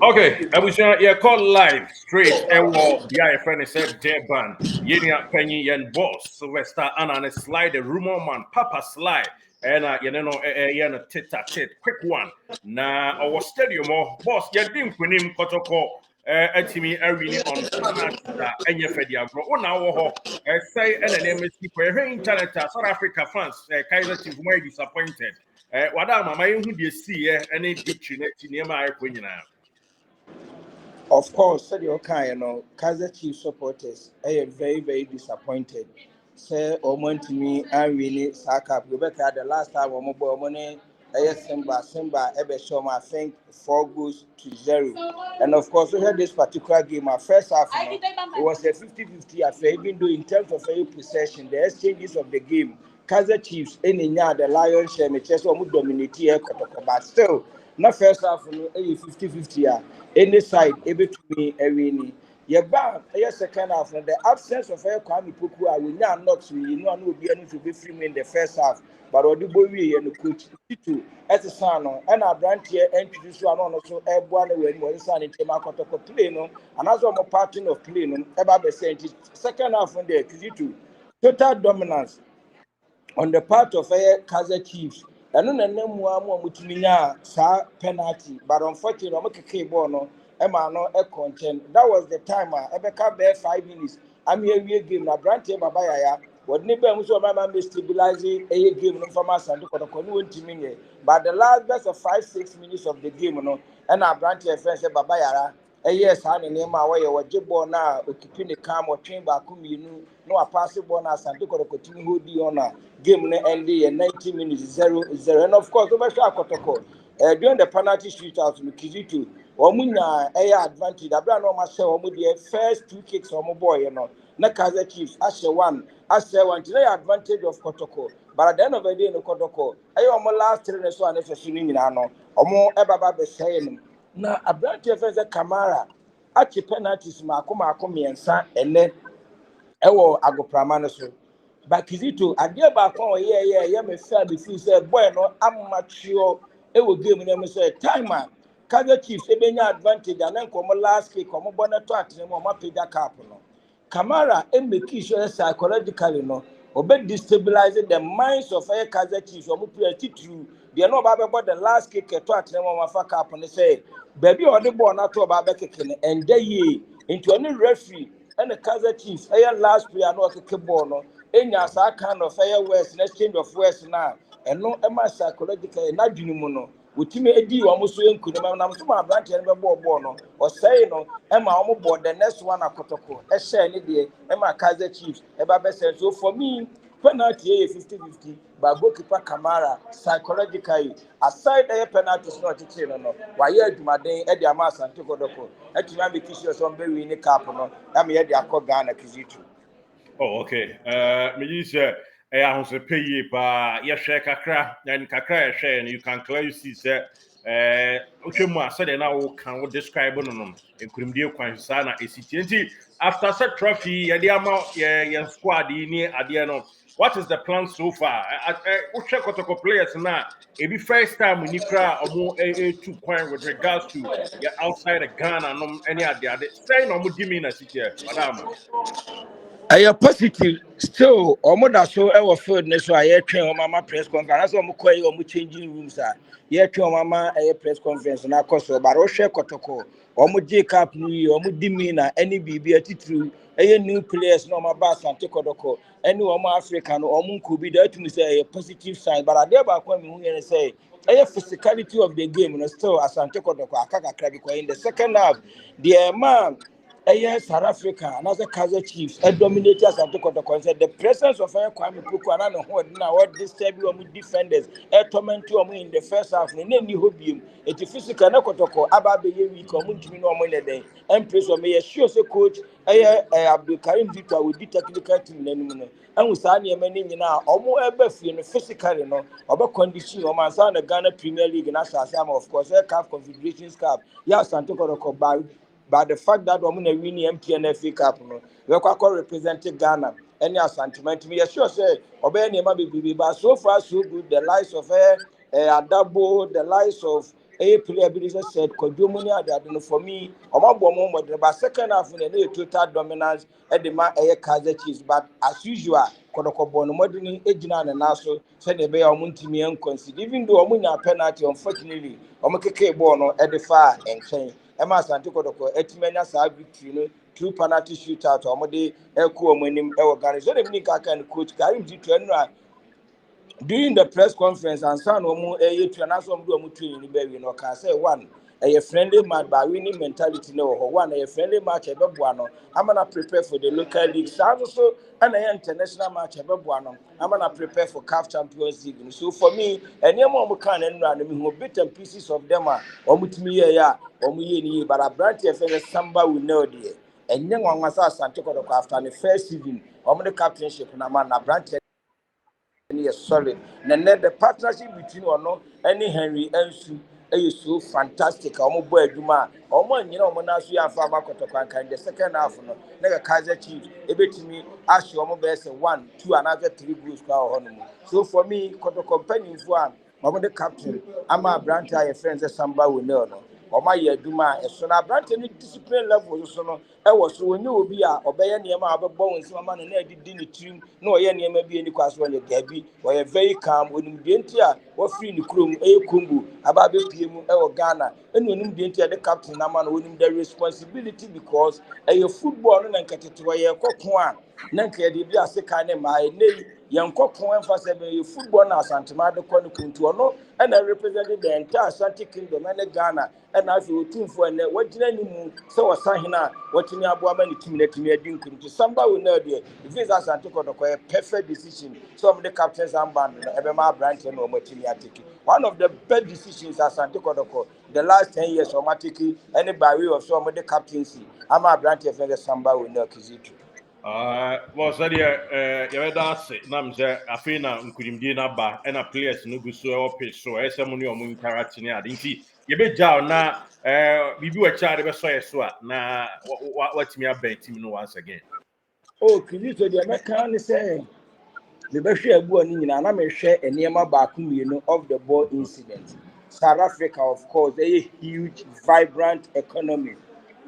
Okay, I was call live straight and war the friend said Durban. Yenya Penny and boss Sylvester Anna slide the rumor man Papa slide and tit tit quick one. Na our stadium or boss didn't win him kotoko etimi arena on Canada and your fedia bro. Oh now say and the name is internet South Africa fans Kaiser Chiefs were disappointed. Wadama my who they see any victory net in my now. Of course, said your kind, Kaiser Chiefs supporters are very, very disappointed. Say, Oman to me, and really, Saka, Rebecca, the last time on mobile money, Simba, Ebeshom, I think 4-0. And of course, we had this particular game, our first half, it was a 50-50 affair, even though in terms of a possession, the exchanges of the game, Kaiser Chiefs, any the Lions, share, Chester, dominate here, but still, not first half, 50-50. Any side able to me any yeba second half the absence of a Kwame Poku we now not to will be able to be free in the first half but Odibowie and the coach Titu as a son and our brand here introduce one also everyone when was son in Temakotoko play no and as I'm a partner of play no about the second half on the Titu total dominance on the part of Kaizer Chiefs. I don't know what penalty, but unfortunately, I'm a ball no. Emma no a content. That was the time. Ebeka bear 5 minutes. I'm here game na Brante Babaya. What neighbor was stabilizing a game from us and look at the team. But the last best of 5-6 minutes of the game, no, and our Brante friends Babaya. Yes, I name my way or Jibbo now, keeping the calm or chamber, no, a possible as and look at the continue on game ND and 90 minutes 0-0. And of course, over Kotoko during the penalty shootout, Kizitu, Omuna, advantage. I don't know myself, the first 2 kicks on my boy, na Kaiser Chiefs, Asher one, today advantage of Kotoko. But at the end of the day, no Kotoko, I am my last 3 next one if you're no, or more ever be saying. Na abrante feze Kamara achi penalties mako miensa ene ewo agoprama no so Bakizito ade ba kon ye me fa be fi say boy no amateur ewo game na me say timer Kaizer Chiefs ebenya advantage and nkomo last kick komo bona to atene mo ma pega cap no Kamara make sure psychologically no obe destabilizing the minds of Kaizer Chiefs omo play titru they no ba the last kick to atene mo ma fa cap no say baby or the ball not to about kicking and they ye into any referee and the Kaizer Chiefs last player no kick ball no enya sa kind of west and exchange of west now and no ema psychological na dwunu no wotime edi wo so enkunu na so ma branch en be ball no o say no ema wo board the next one akotoko share ni de ema Kaizer Chiefs eba be say so for me penalty 50-50 but goalkeeper Kamara psychologically aside the penalties not teaching no why adwumaden e de ama Asante Kodoko atuma be kiss some be win cap no am ye de akọ Ghana Kizitu. Oh, okay. Me say I have to pay you, but you share kakra and kakra share, and you can clearly see that. Okay, more said now can describe on them. And couldn't be a quansana ACTNT after such trophy, the amount, squad in here at the end of. What is the plan so far? We check out the players now. It be first time we need or more 2 point with regards to outside of Ghana and any other. Say no more dimina city, madam. I positive still omoda so e wo field ne so aye twen o mama press conference so mo koyi o mo changing rooms ye twen o mama press conference na koso but o hwe kotoko o mo J cap ni o mo dimi na any bibi atitru new players no ma ba Asante Kodoko any o mo Africa no o mo nkobi that to say a positive sign but ade ba kwa me hu ye say physicality of the game no still Asante Kodoko akaka krabi kwa in the second half the man South Africa and as a Kaizer Chiefs dominated Asante Kotoko said the presence of Kwame Poku and now what disturb you defenders torment you in the first half no any hobby it physical na Kotoko aba be week omuntumi no mo in the day and place of me sure say coach Abdul Karim Victor with the technical team nanum no and we say na mani nyina omo ebe fie no physically no oba condition o man say na Ghana Premier League na asam of course CAF Confederations Cup ya Asante Kotoko but the fact that we are winning MTN FA Cup, we are representing Ghana. Any sentiment, we are sure say, obey but so far so good. The likes of Adabo, the likes of player bi just said kodwomuni adade for me omagbo mo mo but second half na total dominance at the man Kaizer Chiefs but as usual kodokobɔ no modern ejina na naso say the be omuntimi en concede even though omunya penalty unfortunately omukeke ball no at the far enchen ema asante kodoko etimenya sa victory no through penalty shootout omode eku omunim e organize so dem ni kaka and coach Karim Zitwenu during the press conference and son omu to an answer do omu training be no can say one a friendly match by winning mentality no one a friendly match e beboa no I'm gonna prepare for the local league so and an international match e beboa no I'm gonna prepare for CAF Champions League so for me any more omu kan enra no me ho bit and pieces of them are omu timi ye ya omu ye ni but a branch e fe samba we know there and then one was asante kodoko after the first season omu the captainship na man na branch is solid. And then the partnership between Ono and Henry Ensu is so fantastic. Almost boy, Duma, almost Monasu and Farmer Kotokanka in the second half. No, like Kaiser Chiefs, a bit to me, ask you almost best 1, 2, another 3 goals. So for me, Koto companion for one, the captain, I'm a branch, I friends, Samba will know. Oma ye adwuma eso na brante ni discipline level so no e wo so onye obi a obeye niema abebo won sima ma na adidi ni tirim na oye niema bi eni kwaso le gabi oye very calm onim de nti a wo free ni krom kumbu aba be pie mu e wo Ghana enu onim de nti a the captain na ma na onim the responsibility because e football no na nkatete wo ye kokon a na nka de bi aseka ne ma e nei yankopon emphasize be football na asantema de kɔ ne kuntu no and I represented the entire Ashanti Kingdom and Ghana and I feel team for and what did any so was Sahina what in your woman team let me a drink to somebody will know there if it's Ashanti a perfect decision some of the captains and band Ebema branch and Omotiatiki one of the best decisions Ashanti Kodoko the last 10 years automatically any barrier of some of the captaincy I'm a branch of somebody will know Kizitu. Well, said you say, Namza, Afina, Nkudim Naba, and a players no good so pitch, so as someone you're moving character near. Didn't see you be down now. We do a child of a soy swat. Now, what's me up, team once again? Oh, Kizitu, the American is saying. The best share and I'm a share and near my back of the ball incident. South Africa, of course, a huge, vibrant economy.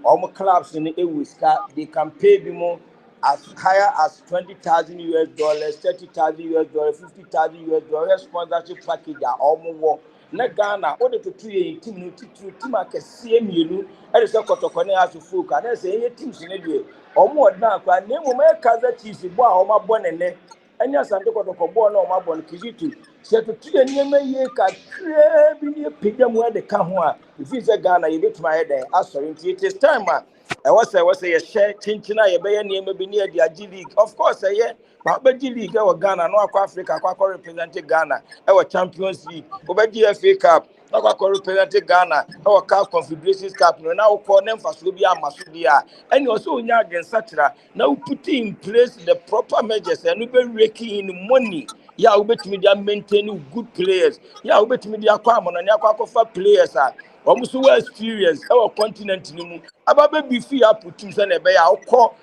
All my clubs in the Ewiska, they can pay more as higher as $20,000, $30,000, $50,000 sponsorship package are almost work. Na Ghana, order to 3 team at CMU, and it's a Kotokone as a folk, and I say, teams in a day. Or more than that, name of my Kaizer Chiefs, or my bonnet. Any asante kotokobɔ na ɔma bɔ no Kizitu sɛ tutu nneɛma yie kakraa bi ne pagya mu de ka ho a efi sɛ Ghana yɛbɛtumi ayɛ dɛn asɔre nti it is time a ɛwɔ sɛ yɛhyɛ kyinkyin a yɛbɛyɛ nneɛma bi ne yɛde agye league of course ɛyɛ wobɛgye league ɛwɔ Ghana na wakɔ Africa akɔ represent Ghana ɛwɔ Champions League wobɛgye FA Cup na wakɔ represent Ghana ɛwɔ CAF Confederations Cup no na wokɔ ne mfasoɔ bi ama so bi a ɛne ɔsɛ onya adwensakyera na wo put in place the proper measures and we raking in money yeah we bet me they maintain good players yeah we bet me they akwa amona ne akwa kofa players a almost well experience our continent ni mu aba be fi up team say na be ya ukọ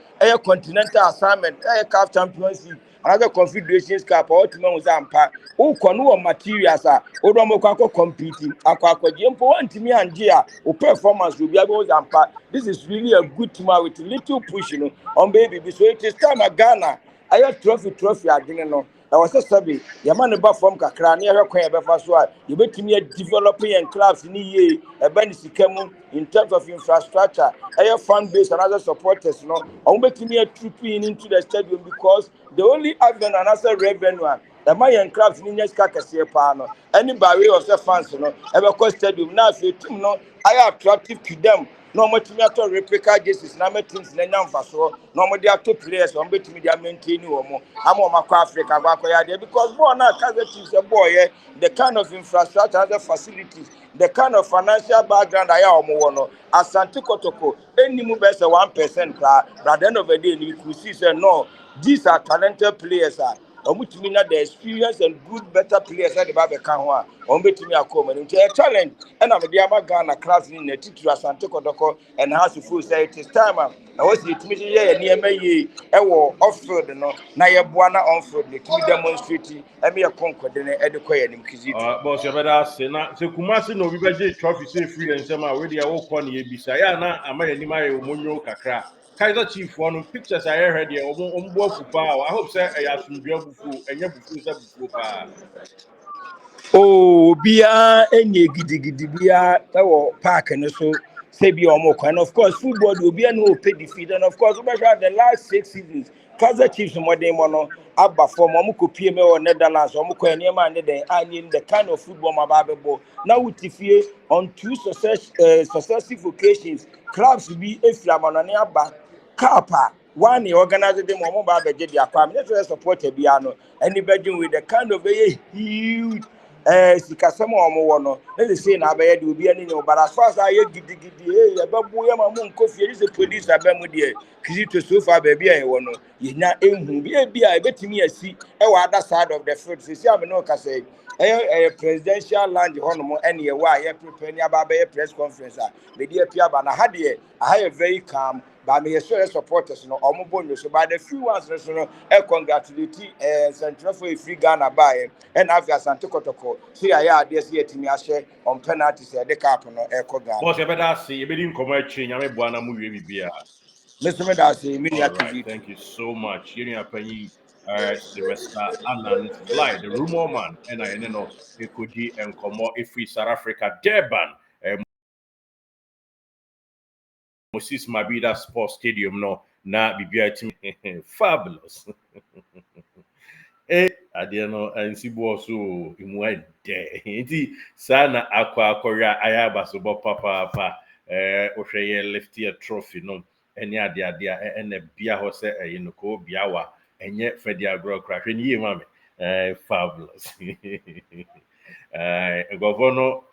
continental assignment CAF Champions League another Confederations Cup or team was ampa ukọ no materials a odo mo kwa compete akwa jempo antimi anje a o performance will be able ampa. This is really a good team with little push on baby so it is time at Ghana I have trophy again no. I was a sabi, Yaman ba from Kakra, near her quay Befaswa. You bet me developing and clubs in ye, a Benisikamu in terms of infrastructure, a fan base and other supporters. No, I'm betting me a trooping into the stadium because the only avenue and other revenue. The Mayan clubs in Yaskaka Pano, any barrier of the fans, ever cost stadium now, if you know, I are attractive to them. No much me to replica Jesus na metins na nyamfa so no mo dia to players on betimi dia maintain wo mo am ma kwa Africa kwa ya there because boy na Kaizer Chiefs boy the kind of infrastructure the facilities the kind of financial background I am wo no Asante Kotoko any mu be say 1% but at the end of the day you could see say no these are talented players omutumi na the experience and good better players at the babe kan ho a ombetumi akoma no nti a challenge and am dey ama Ghana class ni na titu Asante Kotoko and has to full say it is time and was it me ye niema ye e wo off field no na ye boa na on field ne tumi demonstrate e me ye konkode ne e de koye nim kizito boss you better say na se Kumasi no bi beje trophy say free and say ma we dey wo kɔ ne ebisa ya na ama ya nim aye omonyo kakra Kaiser Chief one pictures I heard here ombo afupa I hope say e asundua bufu enye bufu say bufu pa oh bia enye gidigidi bia e wo park no so say bi omo kwan of course football do bia no pay defeat and of course we had the last 6 seasons Kaiser Chiefs modern mono abba form omo kopie me o Netherlands omo kwa niema ne den anyin the kind of football ma ba bebo na wutifie on two successive occasions clubs be eflamano ne abba Kappa one organized them omo ba beje dia kwa me to support e bia no any bedin with the kind of a huge sikasɛm a ɔmo wɔ no na say na abɛyɛ de obi ani ne but as far as ayɛ gidigidi yɛbɛbo yɛ ma mo nkɔ fie sɛ police abɛ mu deɛ kizito so far baabi a yɛwɔ no yɛnya ehu bi a ebɛtumi asi ɛwɔ other side of the field sisi a me no kasa ɛyɛ presidential land hɔnom ɛne yɛwɔ a yɛ prepare ne aba abɛyɛ press conference a mede apia aba na ha deɛ aha yɛ very calm but me so supporters no omo bonyo so by the few ones so no congratulate Central for free Ghana by and after Asante Kotoko so ya ade se yetimi ahye on penalty say the cap no ko Ghana boss you better say you be nkomo achi nyame boa na mu wie bibia Mr. Medasi mini all right activity thank you so much yeni apanyi Sylvester Anan Fly the rumor man and I know ekodi enkomo efri South Africa Durban Moses Mabida Sports Stadium no na bibia team fabulous adeɛ no nsi bɔɔ so emu ɛdɛ nti saa na akɔria ayaba so bɔ papaapa wohwɛ yɛ lift yɛ trophy no ɛne adeade a ɛna bia hɔ sɛ ɛyɛ no ko biawa ɛnyɛ fɛdi agorɔ kora hwɛ ne yie ma me fabulous nkɔfoɔ no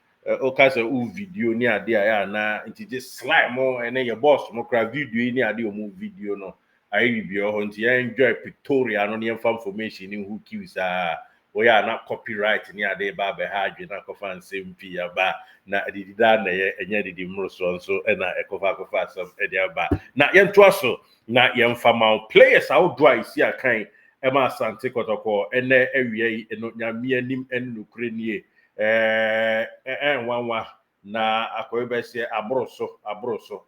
oka sɛ wo video ne ade a yɛ ana nti gye slime mo ɛne yɛ boss mo kora video yi ne ade ɔmo video no ayi bi hɔ nti yɛn enjoy pictorial no ne yɛn fa information ne who kills wɔyɛ na copyright ne ade ba bɛ ha adwe na kɔfa nsɛm pii aba na didi da na yɛ ɛnyɛ didi mmoroso nso ɛna ɛkɔfa asɛm ɛde aba na yɛn to aso na yɛn fa ma players ahodoɔ a esi akan ɛma Asante Kotoko ɛnɛ awia yi ɛno nyame anim ɛne nokure nie ɛnwanwa na akɔyɛ bɛsɛ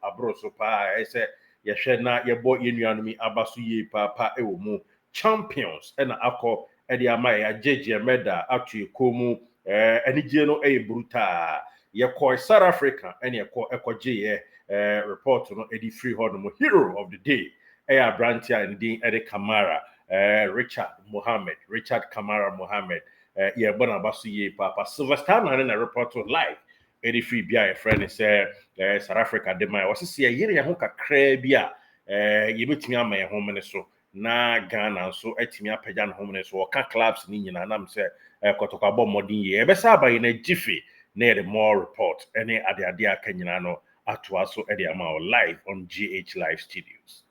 aboroso paa ɛsɛ yɛhwɛ na yɛbɔ yɛnuanom aba so yie paapa ɛwɔ mu champions ɛna akɔ ɛde ama yɛ agyegye meda ato ekɔ mu anigye no ɛyɛ brutal yɛkɔ South Africa ɛne ɛkɔgye yɛ report no ɛde free hɔ no hero of the day ɛyɛ aberante a ne din ɛde Kamara Richard Kamara Mohammed yɛbɔ n'aba so yie paapa Sylvester na report live ɛde free bi a yɛfrɛ ne sɛ South Africa de ma wɔsisi yɛyere yɛn ho kakraa bi a yɛbɛtumi ama yɛn ho mene so na Ghana nso atumi apagya ne ho mene so wɔka clubs ne nyinaa nam sɛ Kotoko abɔ mmɔden yie ɛbɛsa aba yɛn agyife na yɛde more report ɛne adeade aka nyinaa no atoa so ɛde ama wo live on GH Live Studios.